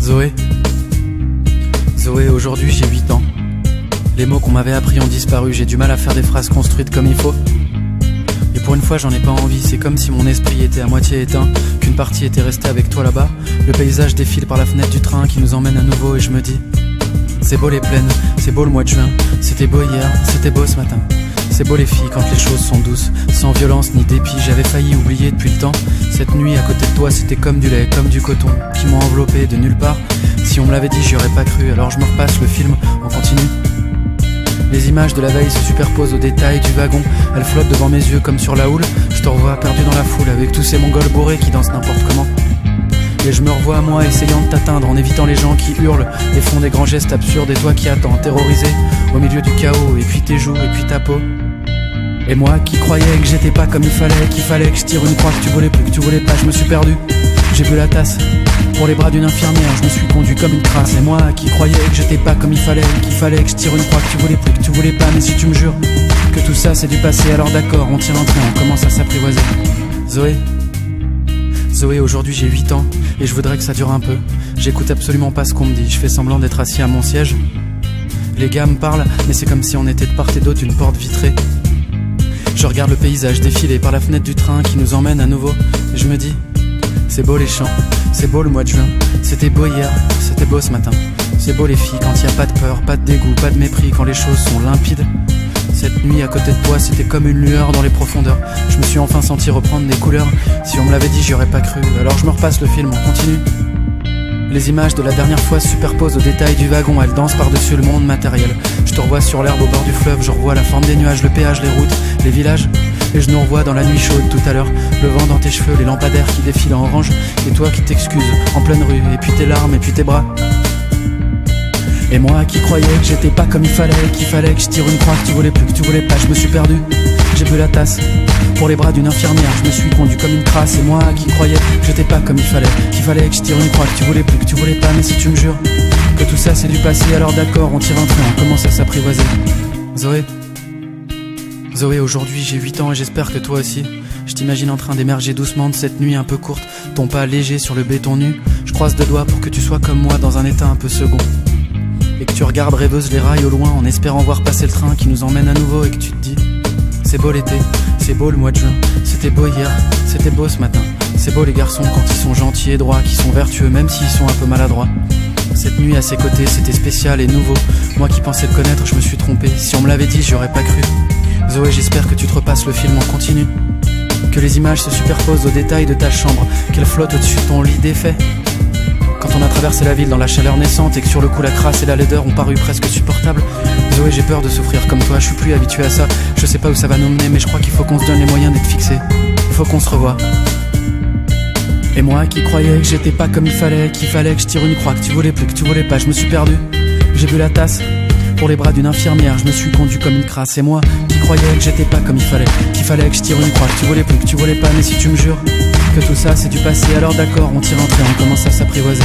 Zoé, aujourd'hui j'ai 8 ans. Les mots qu'on m'avait appris ont disparu, j'ai du mal à faire des phrases construites comme il faut. Et pour une fois j'en ai pas envie, c'est comme si mon esprit était à moitié éteint, qu'une partie était restée avec toi là-bas. Le paysage défile par la fenêtre du train qui nous emmène à nouveau et je me dis: c'est beau les plaines, c'est beau le mois de juin, c'était beau hier, c'était beau ce matin. C'est beau les filles quand les choses sont douces, sans violence ni dépit, j'avais failli oublier depuis le temps. Cette nuit à côté de toi c'était comme du lait, comme du coton, qui m'ont enveloppé de nulle part. Si on me l'avait dit j'y aurais pas cru, alors je me repasse le film en continu. Les images de la veille se superposent aux détails du wagon, elles flottent devant mes yeux comme sur la houle. Je te revois perdu dans la foule avec tous ces mongols bourrés qui dansent n'importe comment. Et je me revois moi essayant de t'atteindre en évitant les gens qui hurlent et font des grands gestes absurdes, et toi qui attends, terrorisé au milieu du chaos, et puis tes joues et puis ta peau. Et moi qui croyais que j'étais pas comme il fallait, qu'il fallait que je tire une croix, que tu voulais plus, que tu voulais pas, je me suis perdu. J'ai bu la tasse pour les bras d'une infirmière, je me suis conduit comme une crasse. Et moi qui croyais que j'étais pas comme il fallait, qu'il fallait que je tire une croix, que tu voulais plus, que tu voulais pas, mais si tu me jures que tout ça c'est du passé, alors d'accord, on tire un train, on commence à s'apprivoiser. Zoé, aujourd'hui j'ai 8 ans et je voudrais que ça dure un peu. J'écoute absolument pas ce qu'on me dit, je fais semblant d'être assis à mon siège. Les gars me parlent, mais c'est comme si on était de part et d'autre d'une porte vitrée. Je regarde le paysage défiler par la fenêtre du train qui nous emmène à nouveau, et je me dis: c'est beau les champs, c'est beau le mois de juin, c'était beau hier, c'était beau ce matin. C'est beau les filles quand y a pas de peur, pas de dégoût, pas de mépris, quand les choses sont limpides. Cette nuit à côté de toi c'était comme une lueur dans les profondeurs. Je me suis enfin senti reprendre des couleurs. Si on me l'avait dit j'y aurais pas cru, alors je me repasse le film en continu. Les images de la dernière fois se superposent aux détails du wagon, elles dansent par-dessus le monde matériel. Je te revois sur l'herbe au bord du fleuve, je revois la forme des nuages, le péage, les routes, les villages. Et je nous revois dans la nuit chaude tout à l'heure, le vent dans tes cheveux, les lampadaires qui défilent en orange, et toi qui t'excuses en pleine rue, et puis tes larmes, et puis tes bras. Et moi qui croyais que j'étais pas comme il fallait, qu'il fallait que je tire une croix, que tu voulais plus, que tu voulais pas, je me suis perdu. J'ai bu la tasse pour les bras d'une infirmière, je me suis conduit comme une crasse. Et moi qui croyais que j'étais pas comme il fallait, qu'il fallait que je tire une croix, que tu voulais plus, que tu voulais pas, mais si tu me jures que tout ça c'est du passé, alors d'accord, on tire un train, on commence à s'apprivoiser. Zoé, aujourd'hui j'ai 8 ans et j'espère que toi aussi. Je t'imagine en train d'émerger doucement de cette nuit un peu courte, ton pas léger sur le béton nu. Je croise deux doigts pour que tu sois comme moi dans un état un peu second, et que tu regardes rêveuse les rails au loin en espérant voir passer le train qui nous emmène à nouveau, et que tu te dis: c'est beau l'été, c'est beau le mois de juin, c'était beau hier, c'était beau ce matin. C'est beau les garçons quand ils sont gentils et droits, qui sont vertueux même s'ils sont un peu maladroits. Cette nuit à ses côtés c'était spécial et nouveau. Moi qui pensais le connaître, je me suis trompé. Si on me l'avait dit, j'y aurais pas cru. Zoé, j'espère que tu te repasses le film en continu, que les images se superposent aux détails de ta chambre, qu'elles flottent au-dessus de ton lit défait. Quand on a traversé la ville dans la chaleur naissante et que sur le coup la crasse et la laideur ont paru presque supportables. Zoé, j'ai peur de souffrir comme toi, je suis plus habitué à ça. Je sais pas où ça va nous mener, mais je crois qu'il faut qu'on se donne les moyens d'être fixés. Il faut qu'on se revoie. Et moi qui croyais que j'étais pas comme il fallait, qu'il fallait que je tire une croix, que tu voulais plus, que tu voulais pas, je me suis perdu. J'ai bu la tasse pour les bras d'une infirmière, je me suis conduit comme une crasse. Et moi qui croyais que j'étais pas comme il fallait, qu'il fallait que je tire une croix, que tu voulais plus, que tu voulais pas, mais si tu me jures que tout ça c'est du passé, alors d'accord, on tire un trait, on commence à s'apprivoiser.